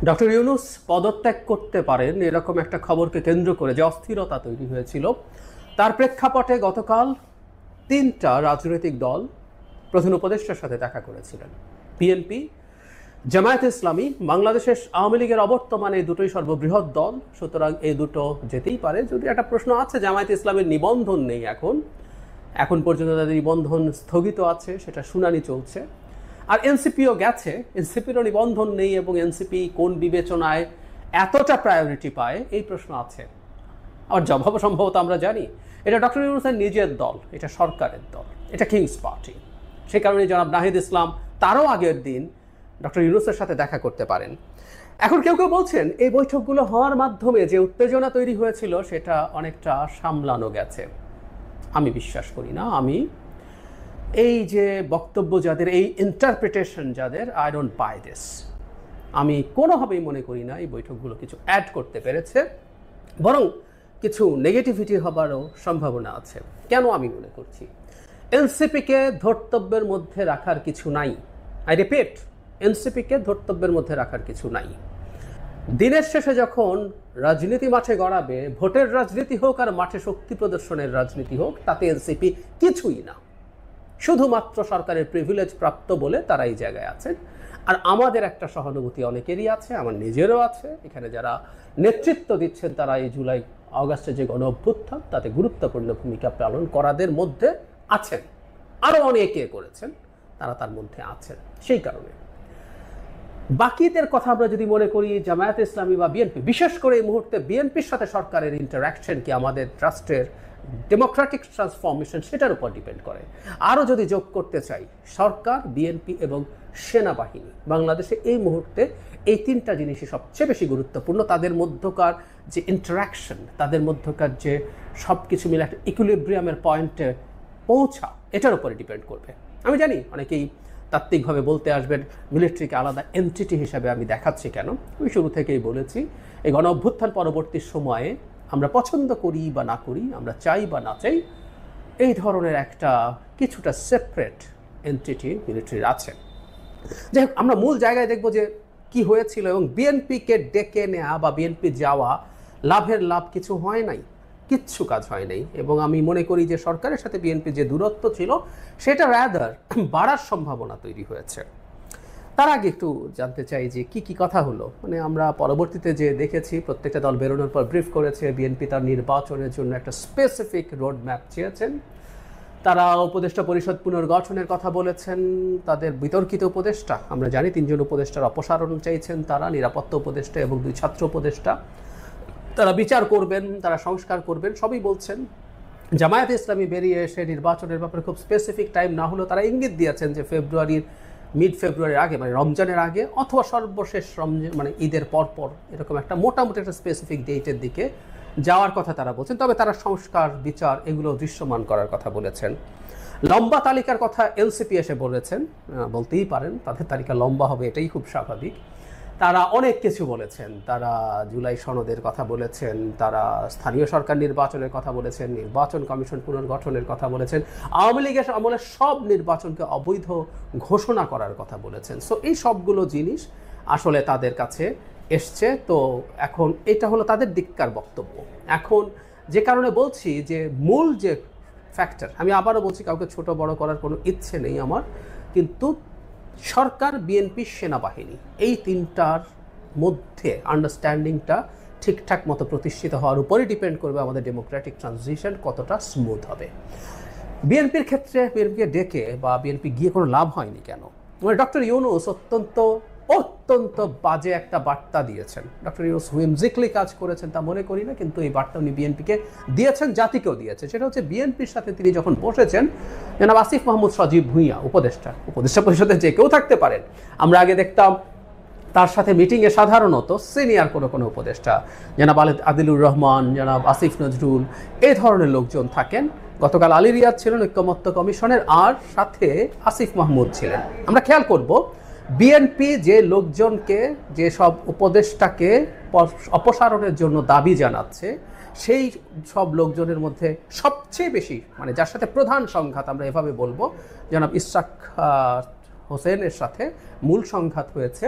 Doctor Yunus পদত্যাগ করতে পারেন এরকম একটা খবরকে কেন্দ্র করে যে অস্থিরতা তৈরি হয়েছিল, তার প্রেক্ষাপটে গতকাল 3টা রাজনৈতিক দল প্রধান উপদেষ্টার সাথে দেখা করেছিলেন। বিএনপি, জামায়াতে ইসলামী, বাংলাদেশের আওয়ামী লীগের অবর্তমানে এই দুটোই সর্ববৃহৎ দল, সুতরাং এই দুটো যেতেই পারে। যদি একটা প্রশ্ন আছে, জামায়াতে ইসলামের নিবন্ধন নেই, এখন পর্যন্ত তাদের নিবন্ধন স্থগিত আছে, সেটা শুনানি চলছে। আর এনসিপিও গেছে, এনসিপিরও নিবন্ধন নেই এবং এনসিপি কোন বিবেচনায় এতটা প্রায়োরিটি পায় এই প্রশ্ন আছে। আর জবাব সম্ভবত আমরা জানি, এটা ডক্টর ইউনূসের নিজের দল, এটা সরকারের দল, এটা কিংস পার্টি। সে কারণে জনাব নাহিদ ইসলাম তারও আগের দিন ডক্টর ইউনূসের সাথে দেখা করতে পারেন। এখন কেউ কেউ বলছেন এই বৈঠকগুলো হওয়ার মাধ্যমে যে উত্তেজনা তৈরি হয়েছিল সেটা অনেকটা সামলানো গেছে। আমি বিশ্বাস করি না। আমি এই যে বক্তব্য যাদের, এই ইন্টারপ্রিটেশন যাদের, আই ডোন্ট বাই দিস। আমি কোনোভাবেই মনে করি না এই বৈঠকগুলো কিছু অ্যাড করতে পেরেছে, বরং কিছু নেগেটিভিটি হবারও সম্ভাবনা আছে। কেন আমি মনে করছি? এনসিপিকে ধর্তব্যের মধ্যে রাখার কিছু নাই। আই রিপিট, এনসিপিকে ধর্তব্যের মধ্যে রাখার কিছু নাই। দিনের শেষে যখন রাজনীতি মাঠে গড়াবে, ভোটের রাজনীতি হোক আর মাঠে শক্তি প্রদর্শনের রাজনীতি হোক, তাতে এনসিপি কিছুই না। শুধুমাত্র সরকারের প্রিভিলেজ প্রাপ্ত বলে তারা এই জায়গায় আছেন। আর আমাদের একটা সহানুভূতি অনেকেরই আছে, আমার নিজেরও আছে। এখানে যারা নেতৃত্ব দিচ্ছেন তারা এই জুলাই আগস্টে যে গণ অভ্যুত্থান তাতে গুরুত্বপূর্ণ ভূমিকা পালন করাদের মধ্যে আছেন, আরও অনেকে করেছেন, তারা তার মধ্যে আছেন। সেই কারণে বাকিদের কথা আমরা যদি মনে করি, জামায়াতে ইসলামী বা বিএনপি, বিশেষ করে এই মুহূর্তে বিএনপির সাথে সরকারের ইন্টারাকশন কি আমাদের ট্রাস্টের ডেমোক্রেটিক ট্রান্সফরমেশন সেটার উপর ডিপেন্ড করে। আরও যদি যোগ করতে চাই, সরকার, বিএনপি এবং সেনাবাহিনী, বাংলাদেশে এই মুহূর্তে এই 3টা জিনিসই সবচেয়ে বেশি গুরুত্বপূর্ণ। তাদের মধ্যকার যে ইন্টারাকশন, তাদের মধ্যকার যে সব কিছু মিলে একটা ইকুইলিব্রিয়ামের পয়েন্টে পৌঁছা, এটার উপরে ডিপেন্ড করবে। আমি জানি অনেকেই তাত্ত্বিকভাবে বলতে আসবেন মিলিটারিকে আলাদা এন্টিটি হিসাবে আমি দেখাচ্ছি কেন। আমি শুরু থেকেই বলেছি, এই গণ অভ্যুত্থান পরবর্তী সময়ে আমরা পছন্দ করি বা না করি, আমরা চাই বা না চাই, এই ধরনের একটা কিছুটা সেপারেট এন্টিটি মিলিটারির আছে। যাই হোক, আমরা মূল জায়গায় দেখব যে কি হয়েছিল এবং বিএনপিকে ডেকে নেওয়া বা বিএনপি যাওয়া, লাভের লাভ কিছু হয় নাই, কিচ্ছু কাজ হয় নাই। এবং আমি মনে করি যে সরকারের সাথে বিএনপি যে দূরত্ব ছিল সেটা রাদার বাড়ার সম্ভাবনা তৈরি হয়েছে। তার আগে একটু জানতে চাই যে কি কি কথা হলো। মানে আমরা পরবর্তীতে যে দেখেছি, প্রত্যেকটা দল বেরোনোর পর ব্রিফ করেছে, বিএনপি তার নির্বাচনের জন্য একটা স্পেসিফিক রোড ম্যাপ চেয়েছেন। তারা উপদেষ্টা পরিষদ পুনর্গঠনের কথা বলেছেন। তাদের বিতর্কিত উপদেষ্টা, আমরা জানি 3জন উপদেষ্টার অপসারণ চাইছেন তারা, নিরাপত্তা উপদেষ্টা এবং 2 ছাত্র উপদেষ্টা। তারা বিচার করবেন, তারা সংস্কার করবেন, সবই বলছেন। জামায়াতে ইসলামী বেরিয়ে এসে নির্বাচনের ব্যাপারে খুব স্পেসিফিক টাইম না হলেও তারা ইঙ্গিত দিয়েছেন যে মিড ফেব্রুয়ারির আগে, মানে রমজানের আগে অথবা সর্বশেষ রমজান, মানে ঈদের পরপর, এরকম একটা মোটামুটি একটা স্পেসিফিক ডেটের দিকে যাওয়ার কথা তারা বলছেন। তবে তারা সংস্কার, বিচার এগুলো দৃশ্যমান করার কথা বলেছেন। লম্বা তালিকার কথা এনসিপি এসে বলেছেন, বলতেই পারেন তাদের তালিকা লম্বা হবে, এটাই খুব স্বাভাবিক। তারা অনেক কিছু বলেছেন, তারা জুলাই সনদের কথা বলেছেন, তারা স্থানীয় সরকার নির্বাচনের কথা বলেছেন, নির্বাচন কমিশন পুনর্গঠনের কথা বলেছেন, আওয়ামী লীগের আমলে সব নির্বাচনকে অবৈধ ঘোষণা করার কথা বলেছেন। সো এই সবগুলো জিনিস আসলে তাদের কাছে এসছে। তো এখন এটা হলো তাদের দিককার বক্তব্য। এখন যে কারণে বলছি যে মূল যে ফ্যাক্টর, আমি আবারও বলছি, কাউকে ছোট বড় করার কোনো ইচ্ছে নেই আমার, কিন্তু সরকার, বিএনপি, সেনাবাহিনী, এই 3টার মধ্যে আন্ডারস্ট্যান্ডিংটা ঠিকঠাক মতো প্রতিষ্ঠিত হওয়ার উপরই ডিপেন্ড করবে আমাদের ডেমোক্রেটিক ট্রানজিশন কতটা স্মুথ হবে। বিএনপির ক্ষেত্রে বিএনপিকে ডেকে বা বিএনপি গিয়ে কোনো লাভ হয়নি কেন? মানে ডক্টর ইউনূস অত্যন্ত বাজে একটা বার্তা দিয়েছেন। ডক্টর ইউনূস হুইমজিক্যালি কাজ করেছেন তা মনে করি না, কিন্তু এই বার্তা উনি বিএনপিকে দিয়েছেন, জাতিকেও দিয়েছেন। সেটা হচ্ছে বিএনপির সাথে তিনি যখন বসেছেন, জনাব আসিফ মাহমুদ সজীব ভুঁইয়া, উপদেষ্টা পরিষদে যে কেউ থাকতে পারেন, আমরা আগে দেখতাম তার সাথে মিটিংয়ে সাধারণত সিনিয়র কোনো উপদেষ্টা, জনাব আদিলুর রহমান, জনাব আসিফ নজরুল, এই ধরনের লোকজন থাকেন। গতকাল আলী রিয়াদ ছিলেন ঐকমত্য কমিশনের, আর সাথে আসিফ মাহমুদ ছিলেন। আমরা খেয়াল করব বিএনপি যে লোকজনকে, যে সব উপদেষ্টাকে অপসারণের জন্য দাবি জানাচ্ছে, সেই সব লোকজনের মধ্যে সবচেয়ে বেশি, মানে যার সাথে প্রধান সংঘাত আমরা এভাবে বলবো, জনাব ইশরাক হোসেনের সাথে মূল সংঘাত হয়েছে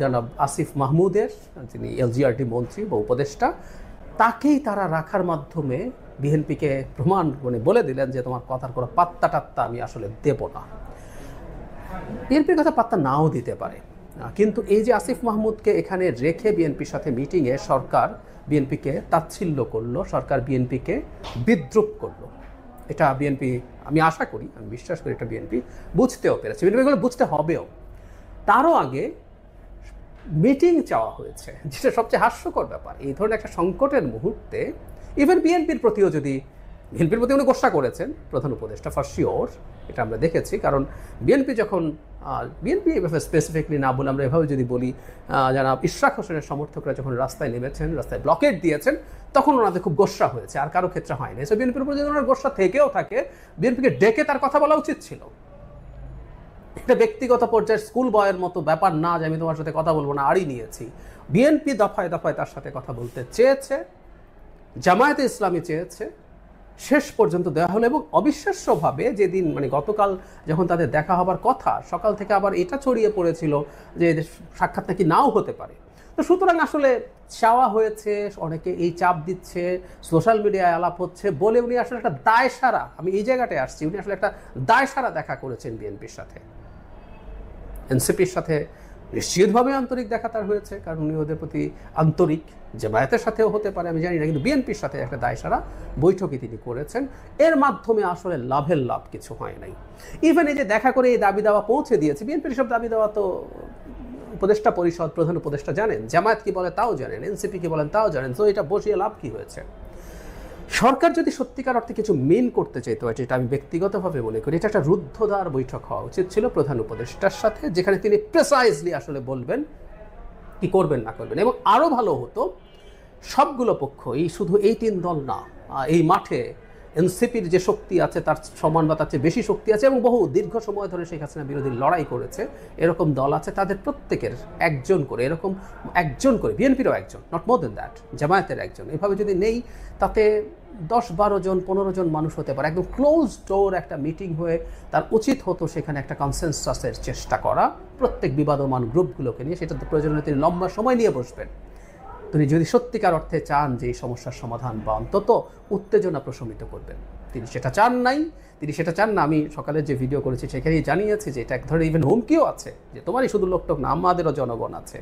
জনাব আসিফ মাহমুদের, যিনি এলজিআরটি মন্ত্রী বা উপদেষ্টা, তাকেই তারা রাখার মাধ্যমে বিএনপিকে প্রমাণ বলে দিলেন যে তোমার কথার কোনো পাত্তা টাত্তা আমি আসলে দেব না। বিএনপির কথা পাত্তা নাও দিতে পারে, কিন্তু এই যে আসিফ মাহমুদকে এখানে রেখে বিএনপির সাথে মিটিংয়ে সরকার বিএনপিকে তাচ্ছিল্য করলো, সরকার বিএনপিকে বিদ্রুপ করলো, এটা বিএনপি, আমি আশা করি, আমি বিশ্বাস করি এটা বিএনপি বুঝতেও পেরেছে, বিএনপিগুলো বুঝতে হবেও। তারও আগে মিটিং চাওয়া হয়েছে, যেটা সবচেয়ে হাস্যকর ব্যাপার। এই ধরনের একটা সংকটের মুহূর্তে ইভেন বিএনপির প্রতিও যদি, বিএনপির প্রতি উনি গোসা করেছেন প্রধান উপদেষ্টা ফর শিওর, এটা আমরা দেখেছি। কারণ বিএনপি যখন, বিএনপি এভাবে স্পেসিফিকলি না বলে আমরা এভাবে যদি বলি, যারা ইশরাক হোসেনের সমর্থকরা যখন রাস্তায় নেমেছেন, রাস্তায় ব্লকেট দিয়েছেন, তখন ওনাদের খুব গোসা হয়েছে, আর কারো ক্ষেত্রে হয়নি। সো বিএনপির উপর যদি ওনার গোসা থেকেও থাকে, বিএনপিকে ডেকে তার কথা বলা উচিত ছিল। এটা ব্যক্তিগত পর্যায়ে স্কুল বয়ের মতো ব্যাপার না যে আমি তোমার সাথে কথা বলবো না, আড়ি নিয়েছি। বিএনপি দফায় দফায় তার সাথে কথা বলতে চেয়েছে, জামায়াতে ইসলামী চেয়েছে, শেষ পর্যন্ত দেওয়া হলো। এবং অবিশ্বাস্যভাবে যেদিন, মানে গতকাল যখন তাদের দেখা হবার কথা, সকাল থেকে আবার এটা ছড়িয়ে পড়েছিল যে সাক্ষাৎ নাকি নাও হতে পারে। তো সুতরাং আসলে চাওয়া হয়েছে, অনেকে এই চাপ দিচ্ছে, সোশ্যাল মিডিয়ায় আলাপ হচ্ছে বলে উনি আসলে একটা দায়সারা, আমি এই জায়গাটায় আসছি, উনি আসলে একটা দায়সারা দেখা করেছেন বিএনপির সাথে। এনসিপির সাথে নিশ্চিতভাবে আন্তরিক দেখা তার হয়েছে, কারণ উনি ওদের প্রতি আন্তরিক। জামায়াতের সাথেও হতে পারে, আমি জানি না, কিন্তু বিএনপির সাথে একটা দায়সারা বৈঠকই তিনি করেছেন। এর মাধ্যমে আসলে লাভের লাভ কিছু হয় নাই। ইভেন এই যে দেখা করে এই দাবি দাওয়া পৌঁছে দিয়েছে, বিএনপির সব দাবি দেওয়া তো উপদেষ্টা পরিষদ, প্রধান উপদেষ্টা জানেন, জামায়াত কি বলে তাও জানেন, এনসিপি কি বলেন তাও জানেন। তো এটা বসিয়ে লাভ কি হয়েছে? সরকার যদি সত্যিকার অর্থে কিছু মেন করতে চাইতো, এটা আমি ব্যক্তিগতভাবে মনে করি, এটা একটা রুদ্ধদ্বার বৈঠক হওয়া উচিত ছিল প্রধান উপদেষ্টার সাথে, যেখানে তিনি প্রেসাইজলি আসলে বলবেন কি করবেন না করবেন। এবং আরও ভালো হতো সবগুলো পক্ষ, এই শুধু এই 3 দল না, এই মাঠে এনসিপির যে শক্তি আছে তার সমান বা তার চেয়ে বেশি শক্তি আছে, এবং বহু দীর্ঘ সময় ধরে শেখ হাসিনা বিরোধী লড়াই করেছে এরকম দল আছে, তাদের প্রত্যেকের একজন করে, এরকম একজন করে, বিএনপিরও একজন, নট মোর দেন দ্যাট, জামায়াতের একজন, এভাবে যদি নেই, তাতে 10-12 জন 15 জন মানুষ হতে পারে। একদম ক্লোজ ডোর একটা মিটিং হয়ে তার উচিত হতো সেখানে একটা কনসেনসাসের চেষ্টা করা প্রত্যেক বিবাদমান গ্রুপগুলোকে নিয়ে। সেটা তো প্রয়োজনে তিনি লম্বা সময় নিয়ে বসবেন। তিনি যদি সত্যিকার অর্থে চান যে এই সমস্যার সমাধান বা অন্তত উত্তেজনা প্রশমিত করবেন, তিনি সেটা চান নাই, তিনি সেটা চান না। আমি সকালে যে ভিডিও করেছি সেখানেই জানিয়েছি যে এটা এক ধরনের ইভেন হুমকিও আছে, যে তোমারই শুধু লোকটোক না, আমাদেরও জনগণ আছে।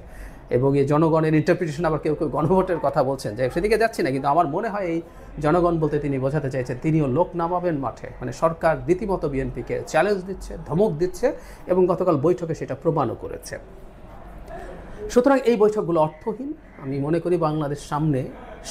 এবং এই জনগণের ইন্টারপ্রিটেশন, আবার কেউ কেউ গণভোটের কথা বলছেন, যে সেদিকে যাচ্ছি না, কিন্তু আমার মনে হয় এই জনগণ বলতে তিনি বোঝাতে চাইছেন তিনিও লোক নামাবেন মাঠে। মানে সরকার রীতিমতো বিএনপিকে চ্যালেঞ্জ দিচ্ছে, ধমক দিচ্ছে, এবং গতকাল বৈঠকে সেটা প্রমাণও করেছে। সুতরাং এই বৈঠকগুলো অর্থহীন। আমি মনে করি বাংলাদেশ সামনে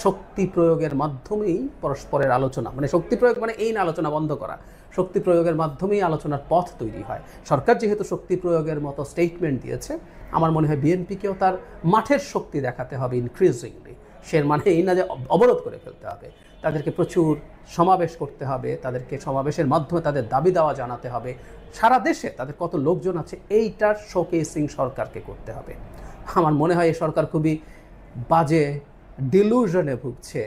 শক্তি প্রয়োগের মাধ্যমেই পরস্পরের আলোচনা, মানে শক্তি প্রয়োগ মানে এই না আলোচনা বন্ধ করা, শক্তি প্রয়োগের মাধ্যমেই আলোচনার পথ তৈরি হয়। সরকার যেহেতু শক্তি প্রয়োগের মতো স্টেটমেন্ট দিয়েছে, আমার মনে হয় বিএনপিকেও তার মাঠের শক্তি দেখাতে হবে ইনক্রিজিংলি। সে মানে এই না যে অবরোধ করে ফেলতে হবে, তাদেরকে প্রচুর সমাবেশ করতে হবে, তাদেরকে সমাবেশের মাধ্যমে তাদের দাবি দাওয়া জানাতে হবে, সারা দেশে তাদের কত লোকজন আছে এইটার শোকেসিং সরকারকে করতে হবে। আমার মনে হয় এই সরকার খুবই বাজে ডিলুশনে ভুগছে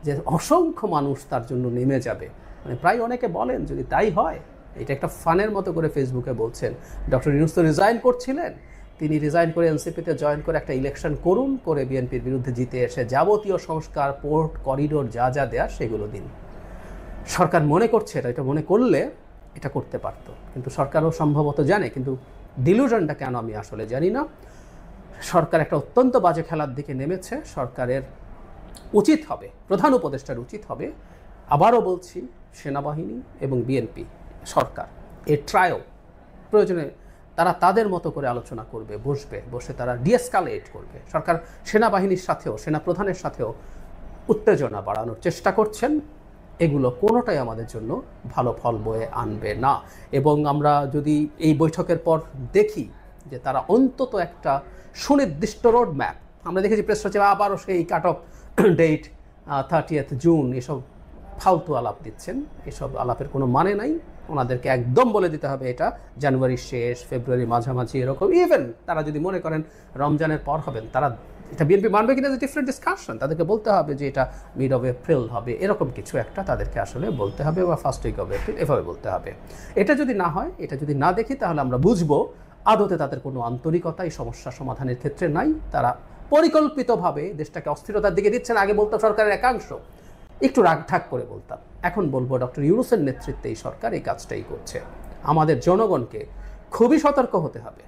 যে অসংখ্য মানুষ তার জন্য নেমে যাবে। মানে প্রায় অনেকে বলেন যদি তাই হয়, এটা একটা ফানের মতো করে ফেসবুকে বলছেন, ডক্টর ইউনূস তো রিজাইন করছিলেন, তিনি রিজাইন করে এনসিপিতে জয়েন করে একটা ইলেকশন করুন, করে বিএনপির বিরুদ্ধে জিতে এসে যাবতীয় সংস্কার, পোর্ট, করিডোর যা যা দেয়া সেগুলো দিন। সরকার মনে করছে এটা মনে করলে এটা করতে পারত, কিন্তু সরকারও সম্ভবত জানে, কিন্তু ডিলুশনটা কেন আমি আসলে জানি না। সরকার একটা অত্যন্ত বাজে খেলার দিকে নেমেছে। সরকারের উচিত হবে, প্রধান উপদেষ্টার উচিত হবে, আবারও বলছি, সেনাবাহিনী এবং বিএনপি সরকার এর ট্রায়ো প্রয়োজনে তারা তাদের মতো করে আলোচনা করবে, বসে তারা ডিএসকালেট করবে। সরকার সেনাবাহিনীর সাথেও, সেনা প্রধানের সাথেও উত্তেজনা বাড়ানোর চেষ্টা করছেন। এগুলো কোনোটাই আমাদের জন্য ভালো ফল বয়ে আনবে না। এবং আমরা যদি এই বৈঠকের পর দেখি যে তারা অন্তত একটা সুনির্দিষ্ট রোড ম্যাপ, আমরা দেখেছি প্রেস সচিব আবারও সেই কাট অফ ডেট 30 জুন, এসব ফালতু আলাপ দিচ্ছেন, এসব আলাপের কোনো মানে নাই। ওনাদেরকে একদম বলে দিতে হবে এটা জানুয়ারির শেষ, ফেব্রুয়ারি মাঝামাঝি এরকম। ইভেন তারা যদি মনে করেন রমজানের পর হবেন, তারা এটা বিএনপি মানবে কিনা ডিফারেন্ট ডিসকাশন, তাদেরকে বলতে হবে যে এটা মিড অফ এপ্রিল হবে, এরকম কিছু একটা তাদেরকে আসলে বলতে হবে, বা ফার্স্ট উইক অফ এপ্রিল এভাবে বলতে হবে। এটা যদি না হয়, এটা যদি না দেখি, তাহলে আমরা বুঝবো আদতে তাদের কোনো আন্তরিকতা এই সমস্যা সমাধানের ক্ষেত্রে নাই। তারা পরিকল্পিতভাবে দেশটাকে অস্থিরতার দিকে দিচ্ছেন। আগে বলতাম সরকারের একাংশ, একটু রাগঢাক করে বলতাম, এখন বলবো ডক্টর ইউনূসের নেতৃত্বে এই সরকার এই কাজটাই করছে। আমাদের জনগণকে খুবই সতর্ক হতে হবে।